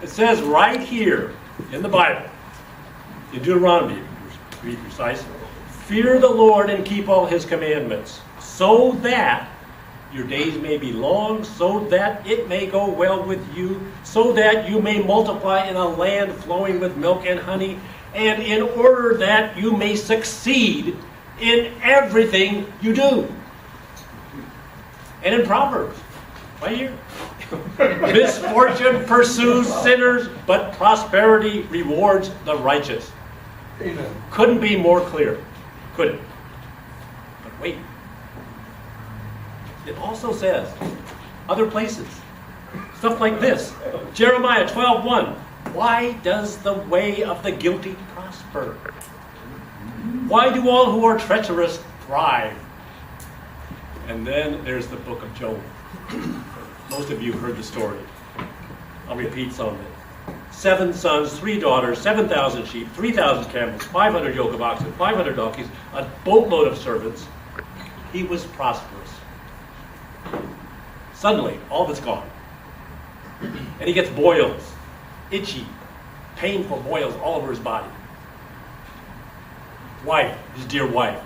It says right here in the Bible, in Deuteronomy, to be precise, fear the Lord and keep all his commandments, so that your days may be long, so that it may go well with you, so that you may multiply in a land flowing with milk and honey, and in order that you may succeed in everything you do. And in Proverbs, right here, misfortune pursues sinners, but prosperity rewards the righteous. Amen. Couldn't be more clear. Couldn't. But wait. It also says, other places, stuff like this. Jeremiah 12:1. Why does the way of the guilty prosper? Why do all who are treacherous thrive? And then there's the book of Job. Most of you heard the story. I'll repeat some of it. 7 sons, 3 daughters, 7,000 sheep, 3,000 camels, 500 yoke of oxen, 500 donkeys, a boatload of servants. He was prosperous. Suddenly, all of it's gone. And he gets boils, itchy, painful boils all over his body. Wife, his dear wife,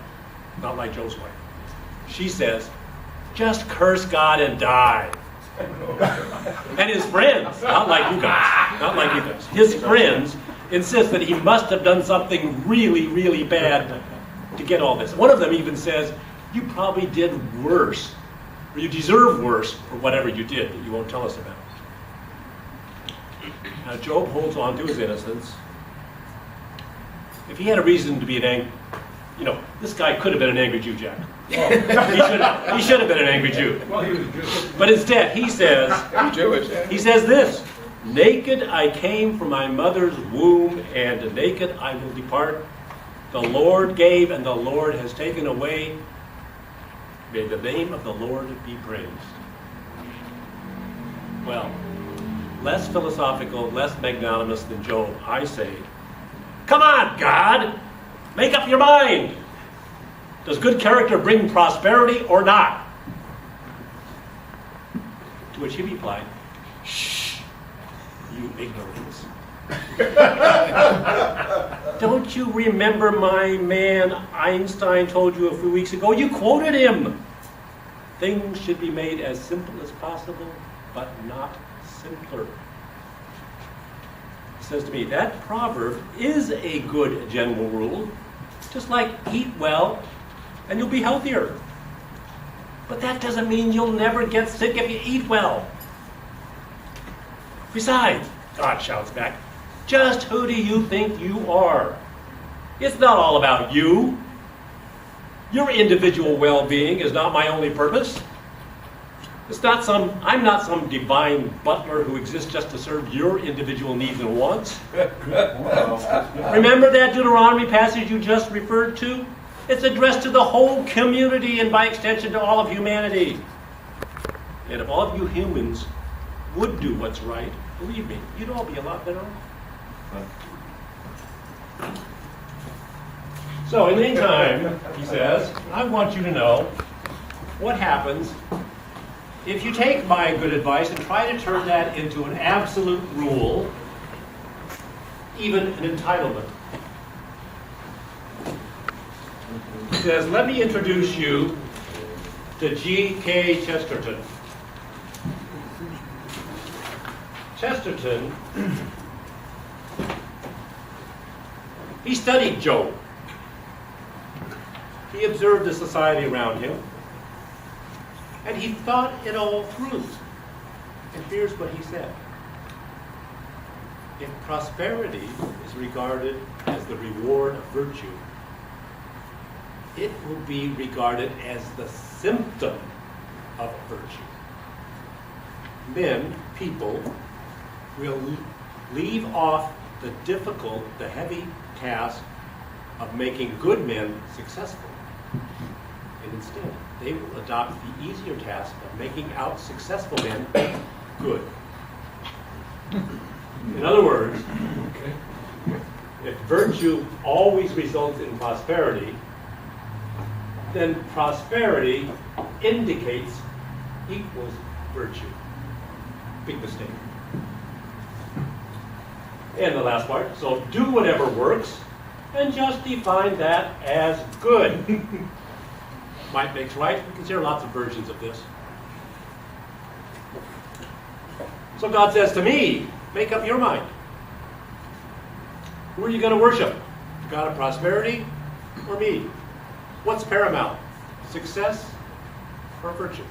not like Job's wife, she says, just curse God and die. And his friends, not like you guys, his friends insist that he must have done something really, really bad to get all this. One of them even says, you probably did worse, or you deserve worse for whatever you did that you won't tell us about. Now, Job holds on to his innocence. If he had a reason to be this guy could have been an angry Jew, Jack. He should have been an angry Jew. Well, he was Jewish. But instead, he says this, naked I came from my mother's womb, and naked I will depart. The Lord gave, and the Lord has taken away. May the name of the Lord be praised. Well, less philosophical, less magnanimous than Job, I say, come on, God! Make up your mind! Does good character bring prosperity or not? To which he replied, shh, you ignorance. Don't you remember my man Einstein told you a few weeks ago? You quoted him. Things should be made as simple as possible, but not simpler. He says to me, that proverb is a good general rule, just like eat well and you'll be healthier. But that doesn't mean you'll never get sick if you eat well. Besides, God shouts back, just who do you think you are? It's not all about you. Your individual well-being is not my only purpose. I'm not some divine butler who exists just to serve your individual needs and wants. Remember that Deuteronomy passage you just referred to? It's addressed to the whole community and by extension to all of humanity. And if all of you humans would do what's right, believe me, you'd all be a lot better off. So in the meantime, he says, I want you to know what happens if you take my good advice and try to turn that into an absolute rule, even an entitlement. He says, let me introduce you to G K Chesterton. Chesterton, he studied Job. He observed the society around him, and he thought it all through. And here's what he said. If prosperity is regarded as the reward of virtue, it will be regarded as the symptom of virtue. Then people will leave off the heavy task of making good men successful. And instead, they will adopt the easier task of making out successful men good. In other words, if virtue always results in prosperity, then prosperity indicates equals virtue. Big mistake. And the last part, so do whatever works, and just define that as good. Might makes right. You can hear lots of versions of this. So God says to me, make up your mind. Who are you going to worship? The God of prosperity or me? What's paramount? Success or virtue?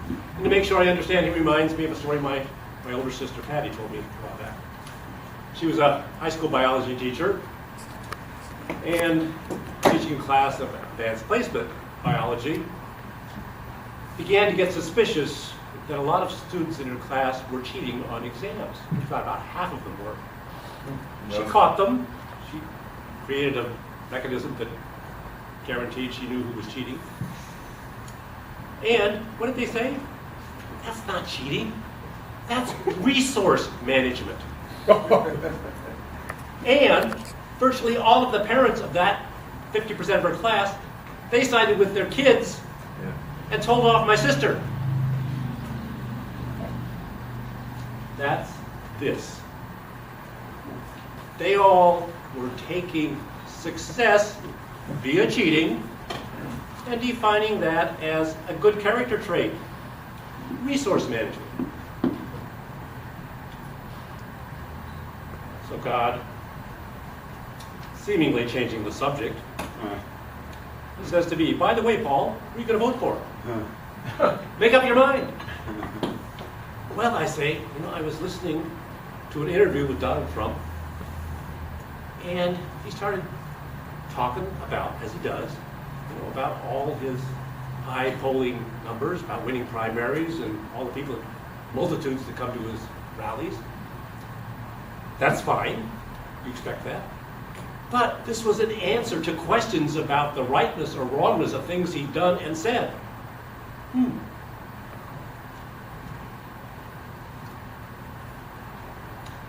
And to make sure I understand, he reminds me of a story my older sister Patty told me about that. She was a high school biology teacher and teaching a class of advanced placement biology. Began to get suspicious that a lot of students in her class were cheating on exams. In fact, about half of them were. She caught them. She created a mechanism that guaranteed she knew who was cheating. And what did they say? That's not cheating. That's resource management. And virtually all of the parents of that 50% of her class, they sided with their kids and told off my sister. That's this. They all were taking success via cheating and defining that as a good character trait. Resource management. So God, seemingly changing the subject, he says to me, by the way, Paul, who are you going to vote for? Make up your mind. Well, I say, I was listening to an interview with Donald Trump, and he started talking about, as he does, about all his high polling numbers, about winning primaries, and all the people, multitudes that come to his rallies. That's fine. You expect that. But this was an answer to questions about the rightness or wrongness of things he'd done and said.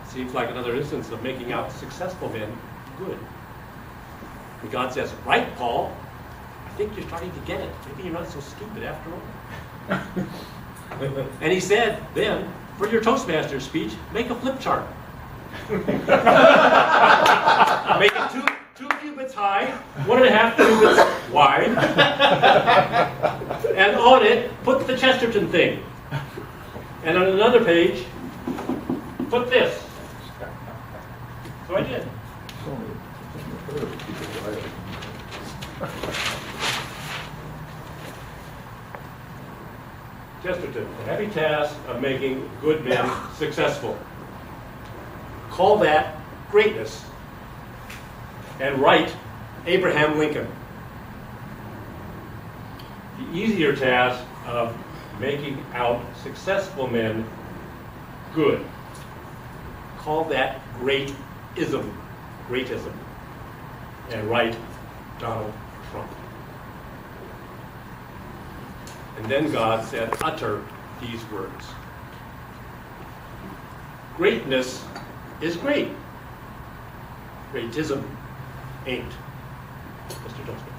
Seems like another instance of making out successful men good. And God says, right, Paul, I think you're starting to get it. Maybe you're not so stupid after all. And he said, then, for your Toastmasters speech, make a flip chart. Make it two cubits high, 1.5 cubits wide, and on it, put the Chesterton thing. And on another page, put this. So I did. Chesterton, the heavy task of making good men successful. Call that greatness. And write Abraham Lincoln. The easier task of making out successful men good. Call that greatism. And write Donald Trump. And then God said, utter these words. Greatness is great. Greatism ain't. Mr. Dosman.